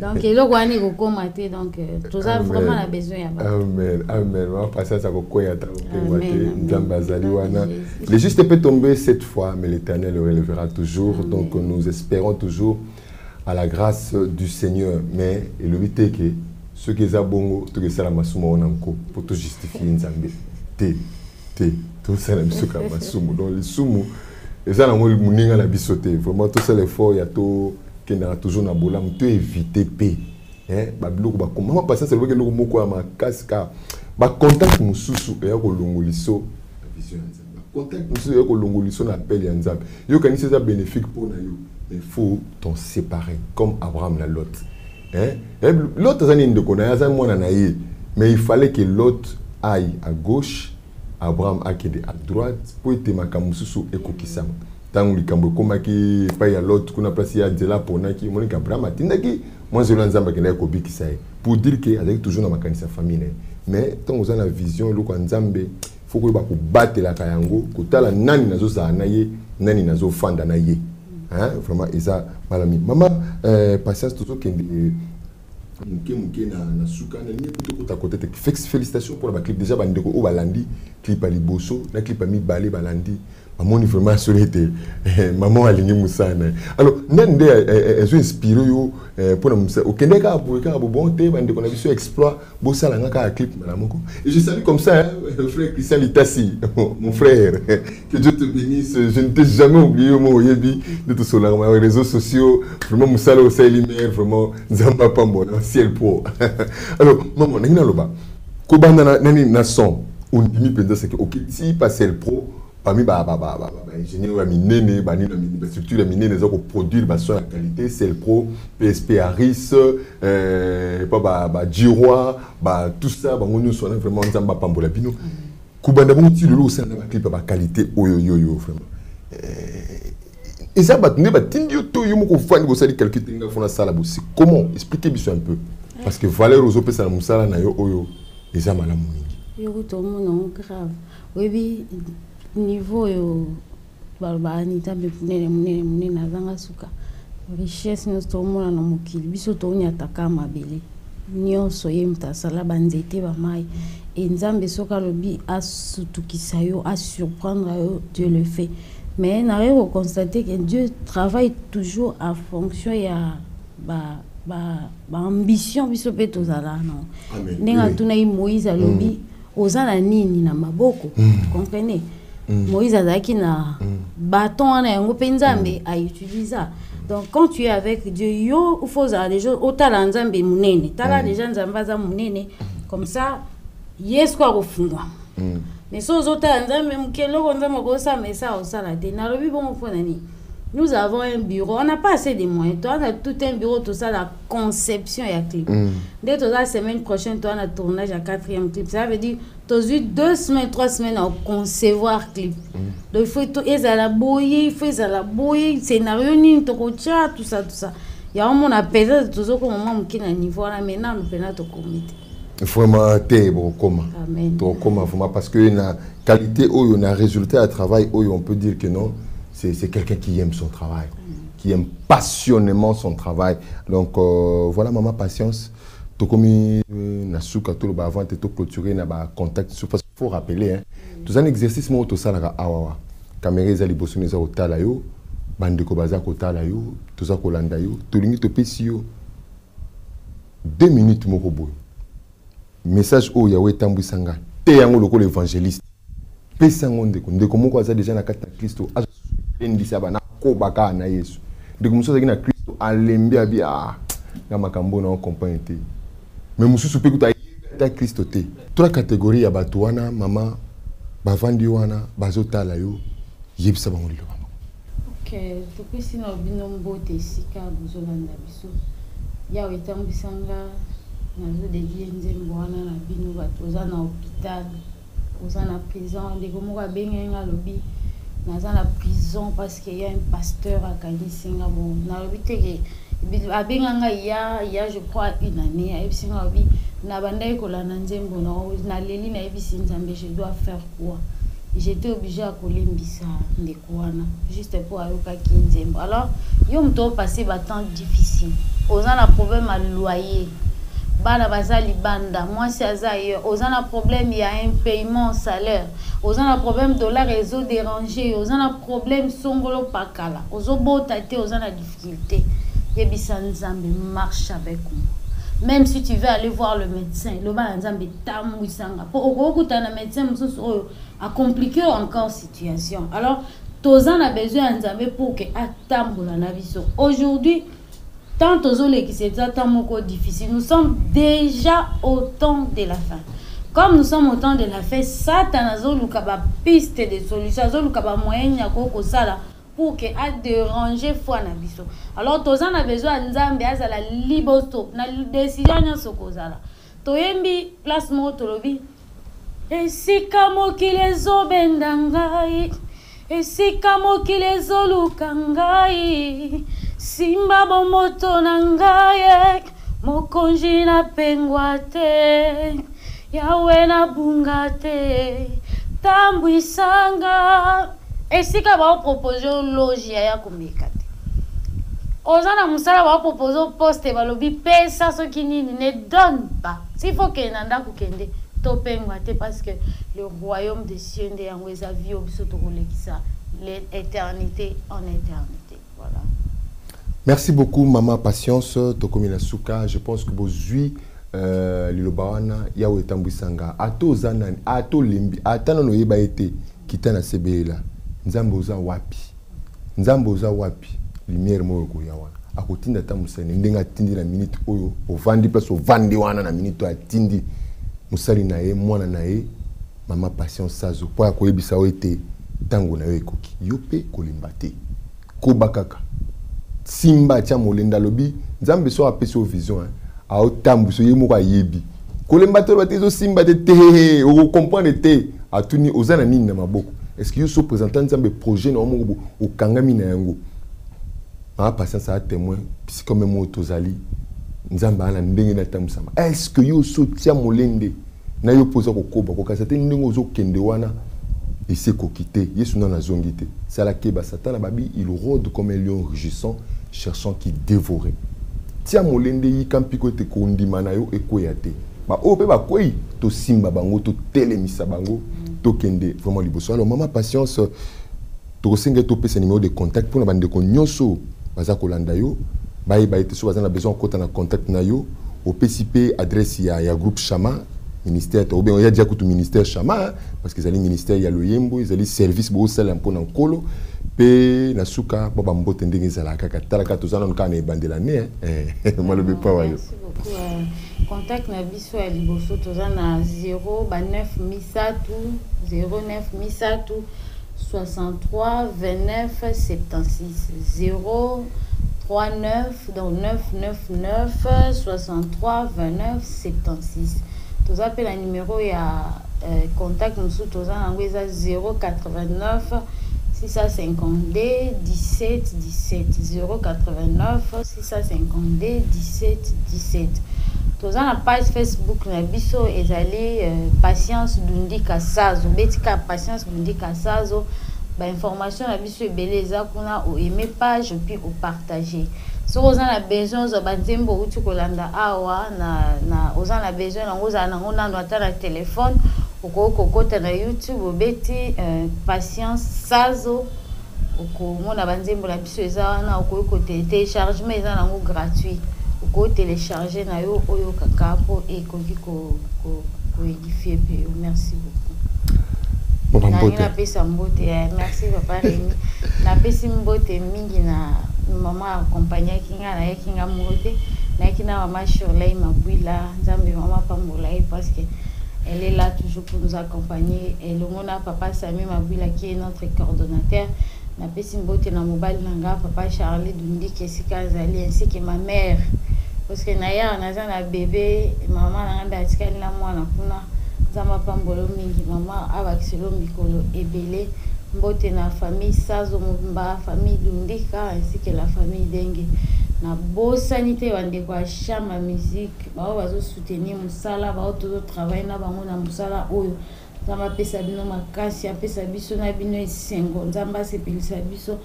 Donc eloko ani ko komate, donc tout ça vraiment a besoin ya ba. Amen, amen. Mama patience ko koya ta pengwa te nzamba zali wana. Le juste peut tomber cette fois, mais l'Éternel le relèvera toujours. Amen. Donc nous espérons toujours à la grâce du Seigneur, mais et le but est que ceux qui ont bongo, tout que ça la masumo onanko pour tout justifier nzambe. Tout ça la bisuka masumo. Donc les sumo, et ça la muninga la bisoté. Vraiment tout ça l'effort y a tout qui n'a toujours na bolam, tout éviter paix. Hein, ba biloko ba comment passer c'est le que loko moko ma casque, ba contact mususu et ko longoliso la vision nzambe. Contact mususu et ko longoliso na appel ya nzambe. Yo kanisi ça bénéfique pour na yo. Il faut t'en séparer, comme Abraham la Lot. Hein? L'autre, mais il fallait que l'autre aille à gauche, Abraham aille à droite, pour être makamususu et kokisama. Tant que kambo koma ki pa ya l'autre, qu'on a placé à Djela pour naki, mon Abraham a tindaki, moi je l'anzamba qui n'a pas kobi kisaï. Pour dire que avec toujours dans ma kanisa famille, mais tant que on a la vision, le kanzambe, faut que tu batte la kayango, que tu la nani nazo sa anaye, nani nazo fanda naye. Hein, vraiment, Isa, malami. Maman, patience, tout ça qui est na souka, na côté. Félicitations pour le clip. Déjà, bandeko o balandi, clip à liboso, na clip à mi balé balandi. Maman, vraiment, solide. Maman, aligné moussana. Alors, nende, elles ont inspiré yo pour la moussa. Au Kenya, pour le bon thé, bandeko na visu exploit, bossa la ngaka clip, madame. Et je salue comme ça, le frère Christian Litassi, mon frère. Que Dieu te bénisse. Je ne t'ai jamais oublié, mon yebi, de tout cela. Les réseaux sociaux, vraiment, moussa au Saint-Limer, vraiment, Zamba Pambo, ciel pro. Alors, maman, n'a loba. Kobanda na son, on dit que c'est que, ok, si pas ciel pro, parmi ingénieur minene la structure minene les autres produire son la qualité c'est le pro PSP Harris Giroir tout ça nous sommes vraiment nzamba pambola bino kubanda bon ti lelo ça na clip ba qualité oyo vraiment et ça ne ba tindio to yo moko fani bo sali quelque tinga fona sala bo c'est comment expliquer biso un peu parce que valeur aux opé ça na musala na yo oyo et ça malamu mingi yo to mon grave oui niveau yo balbani tambe munene nazanga suka richesse nous tomona na mokili biso to nyataka mabele nyonso yemta sala banzete ba mai et nzambe soka lobi asutukisa yo a surprendre yo Dieu le fait mais na yo constater que Dieu travaille toujours en fonction ya ambition biso pe tozala non nenga tuna Moïse alobi ozana nini na maboko comprenez. Moïse azaki na bâton na yango penzambe a utiliser. Donc quand tu es avec Dieu, yo faut ça les gens otala nzambe munene. Tala les gens nzamba za munene comme ça yes quoi refungwa. Mais so otala nzambe mukelo nzamba ko ça mais ça au sala te na lobi bon fo nani. Nous avons un bureau, on n'a pas assez de moyens. Toi, on a tout un bureau, tout ça, la conception et la clip. Dès la semaine prochaine, toi, on a tournage à 4e clip. Ça veut dire, tu as eu 2 semaines, 3 semaines à concevoir clip. Donc, il faut tout, il faut scénario, tout ça. Il y a un monde à peser, tout ça, comme on a un niveau, là, maintenant, nous faisons notre comité. Vraiment, vraiment, parce que la qualité, il y a un résultat à travail, on peut dire que non. C'est quelqu'un qui aime son travail, qui aime passionnément son travail. Donc voilà, maman, patience. Tout comme Nasuka, tout le bas avant de clôturer, na contact. Parce qu'il faut rappeler, hein, tout un exercice, moi, tout ça, là, awa. Caméra, les bossons, les autres, là, yo, bande ko baza ko là, yo, tout ça, ko landa yo, tout le monde te pèse yo. 2 minutes, mon robot. Message au Yahweh Tambu Sanga. Te yango loko l'évangéliste. Pesango ndeko moko aza déjà na kata Kristo. Ndisaba na ko baka na Yesu. Ndeko musoza na Kristo alembi abia na makambo na compagnie te. Mais mususu pe kuta ta Kristo te. Trois catégories ya bato wana mama bavandi wana bazotala yo yebisa bango lilo. OK, depuis sino bino mbote sika buzolanda biso. Ya wetambisanga nazo de dienze mbwana na bino bato za na hôpital, oza na prison, ndeko moko abengenga lobi dans la prison parce qu'il y a un pasteur à Kanisinga. Bon, on a vu qu'il abenganga il y a je crois une année ayebisinga obi na bandai kolanda nzembo na leli na yebisi nzambe je dois faire quoi. J'étais obligée à kolimbisa ndekwana juste pour ayoka ki nzembo. Alors yo mto passé ba temps difficile. Ozana problème à loyer. Bana bazali banda moi si azaye ozana problème il y a un paiement salaire. Ozana problème dollar réseau dérangé, ozana problème songolo pakala. Ozobo tate ozana difficulté. Yebisa nzambe marche avec moi. Même si tu veux aller voir le médecin, le nzambe tamwisanga. Pour okutana médecin mususu a compliqué encore situation. Alors tozan a besoin nzambe pour que atambola na biso. Aujourd'hui tant tozole qui c'est tant difficile. Nous sommes déjà au temps de la fin. Comme nous sommes au temps de la fin, Satan azoluka ba piste de solution, azoluka ba moyen ya ko sala pour que a déranger foi na biso. Alors tozan a besoin nzambe azala libosto na décision nya sokozala. Toyembi place moto lobi. Esika mokile zobendangai. Esika mokile zolukangai. Simba bomoto nangaye. Mokonji na pengwate. Yawe na bungate. Tambwisanga. Esika ba proposer logia ya kumikate. Ozana musala ba proposer poste balobi pesa soki nini ne donne pas. S'il faut que nanda kukende topengwate parce que le royaume des cieux nde yango eza vie obiso tokolekisa l'éternité en éternité. Voilà. Merci beaucoup Maman Patience Tokomina Souka. Je pense que bozui lilobawana yawe tambwisanga ato zana ato limbi atana no yeba ete kitana sebela nzamboza wapi lumière moko yawa akotinda tamusane ndenga tindi na minute oyo ovandi place ovandi wana na minute atindi musali na ye mwana na ye Maman Patience Sazo po akoyebisa ete tango na yo ekoki yope kolimbate kobakaka simba tia molenda lobi nzambe so apesi o vision a tambu so yemo ka yebi kolemba to batezo simba te o comprendre te atuni ozana nini na maboko. Est-ce que yo so présentant nzambe projet na omo o kangami na yango ma patience a témoin puis comme mo tozali nzambe ana ndenge na tamusama. Est-ce que yo so tia molende na yo poza ko koba ko kasate ndenge ozo kende wana et c'est kokité yesu na zongité c'est la keba satan babi il rôde comme un lion rugissant cherchant qui dévorer. Tia molende yi kampiko te kondima na yo ekoyate ba o pe ba koi to simba bango to telemisa bango to kende vraiment liboso. Alors Maman Patience to singa to pesa numéro de contact pour na bande ko nyoso baza kolanda yo ba ete so baza na besoin kota na contact na yo au PCP adresse ya groupe Chama ministère ou bien il y a déjà tout ministère Chama parce que les ministères il y a le yembo ils ont service beau sala pour na nkolo pe na suka baba mbote ndenge zala kaka talaka tozana nkana e bandela ne moi le pas wayo. Merci beaucoup. Contact na biso ya liboso tozana 09 misatu 63 29 76 039 donc 999 63 29 76. Tous appelez le numéro et contact nous tous en 089 652 17 17 089 652 17 17. Tous en la page Facebook na biso ezali Patience Dundi Kasazo betika Patience Dundi Kasazo ba information na biso ebele eza kuna o aimer page puis o partager. Si vous avez besoin de banzembo uti kolanda awa na ozana la besoin ngoza na ngona ndata na téléphone okokota na YouTube obeti Patience Sazo okomona banzembo la biso eza na okoko téléchargement eza nango gratuit oko télécharger na yo oyo kakapo et koki ko édifier pe. Merci beaucoup. Na pesa mbote merci papa Rémi na pesa mbote mingi na maman accompagné kinga na kinga mbote na kina maman Shirley Mabwila nzambe maman Pambola parce que elle est là toujours pour nous accompagner et le mona papa Sami Mabwila qui est notre coordonnateur na pesa mbote na mobile nanga papa Charlie Dundi Kesika Zali ainsi que ma mère parce que na ya na bébé maman na nganda tikali na mwana kuna Zama Pambolo mingi maman abakiselo mikolo ebele mbote na famille Sazo Mumba famille Dundika ainsi que la famille Dengue na bosani te bandeko ya chambre ya musique bao bazosoutenir mosala bao tozotravaille na bango na mosala oyo nzambe apesa bino makasi apesa biso na bino esengo nzambe asepelisa biso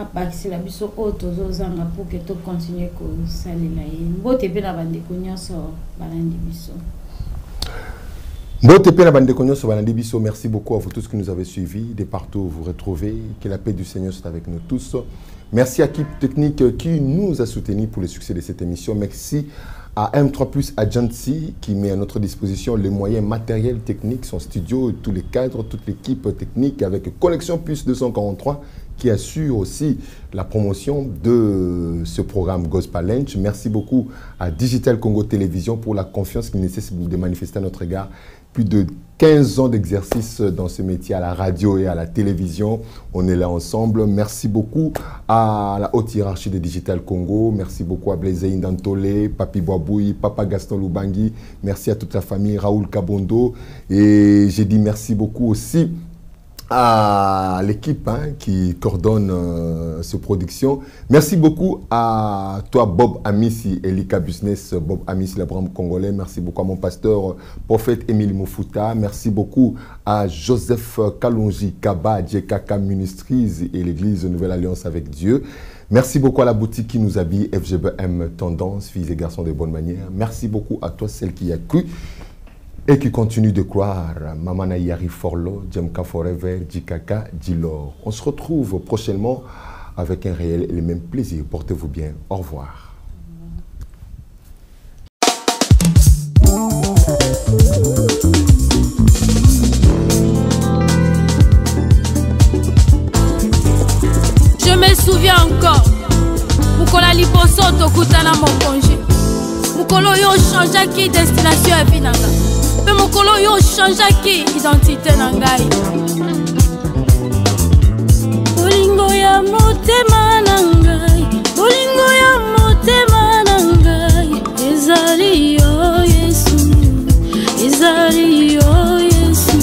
apakisela biso oyo tozozanga pour que tocontinue kosalela ye mbote mpe na bandeko nyonso balandi biso. Merci beaucoup à vous tous qui nous avez suivis. De partout vous retrouvez. Que la paix du Seigneur soit avec nous tous. Merci à l'équipe technique qui nous a soutenus pour le succès de cette émission. Merci à M3+ Agency qui met à notre disposition les moyens matériels, techniques, son studio, tous les cadres, toute l'équipe technique avec Connexion Plus 243 qui assure aussi la promotion de ce programme Gospel Lunch. Merci beaucoup à Digital Congo Télévision pour la confiance qu'il nécessite de manifester à notre égard. Plus de 15 ans d'exercice dans ce métier à la radio et à la télévision. On est là ensemble. Merci beaucoup à la haute hiérarchie de Digital Congo. Merci beaucoup à Blaise Indantolé, Papi Boaboui, Papa Gaston Lubangui. Merci à toute la famille, Raoul Kabondo. Et j'ai dit merci beaucoup aussi à l'équipe qui coordonne cette production. Merci beaucoup à toi Bob Amissi, Elika Business, Bob Amissi, l'Abraham congolais. Merci beaucoup à mon pasteur, prophète Émile Moufuta. Merci beaucoup à Joseph Kalonji, Kaba, Djekaka Ministries et l'église Nouvelle Alliance avec Dieu. Merci beaucoup à la boutique qui nous habille, FGBM Tendance, filles et garçons de bonne manière. Merci beaucoup à toi, celle qui a cru et qui continue de croire. Mamana Yari Forlo, Djemka Forever, Djikaka, Djilor. On se retrouve prochainement avec un réel et le même plaisir. Portez-vous bien. Au revoir. Je me souviens encore. Mukola liposo tokutana mon congé. Mukolo yo changea qui destination à Binanga. Mais mon colo yo changea qui identité nangai. Bolingo ya motema nangai, bolingo ya motema nangai. Ezali yo Yesu, ezali yo Yesu.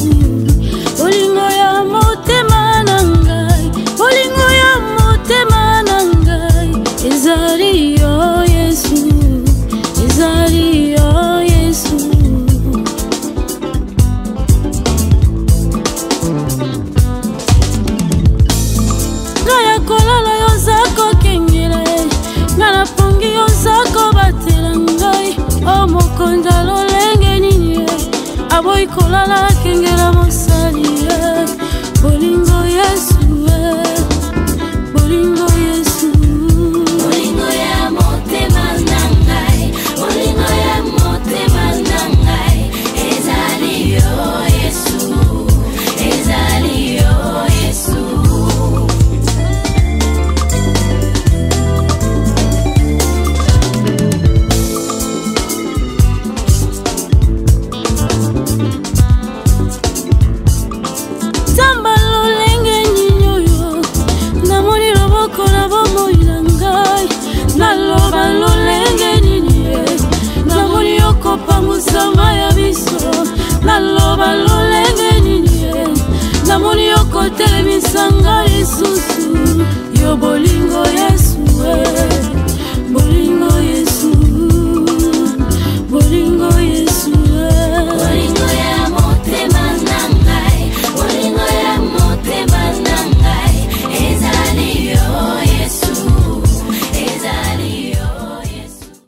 Bolingo ya motema nangai, bolingo ya motema nangai. Ezali yo Yesu, ezali yo Yesu. Kolala yo zako kengele ngana pongi yo zako batela ngai o mokonda lolenge nini aboy kolala kengela mosali bolingo Yesu bolingo Yesu bolingo ya motema nangai bolingo ya motema nangai ezali yo Yesu ezali yo Yesu. Pangusama ya biso naloba lolenge nini namoni yoko telemisanga lisusu yo bolingo Yesu bolingo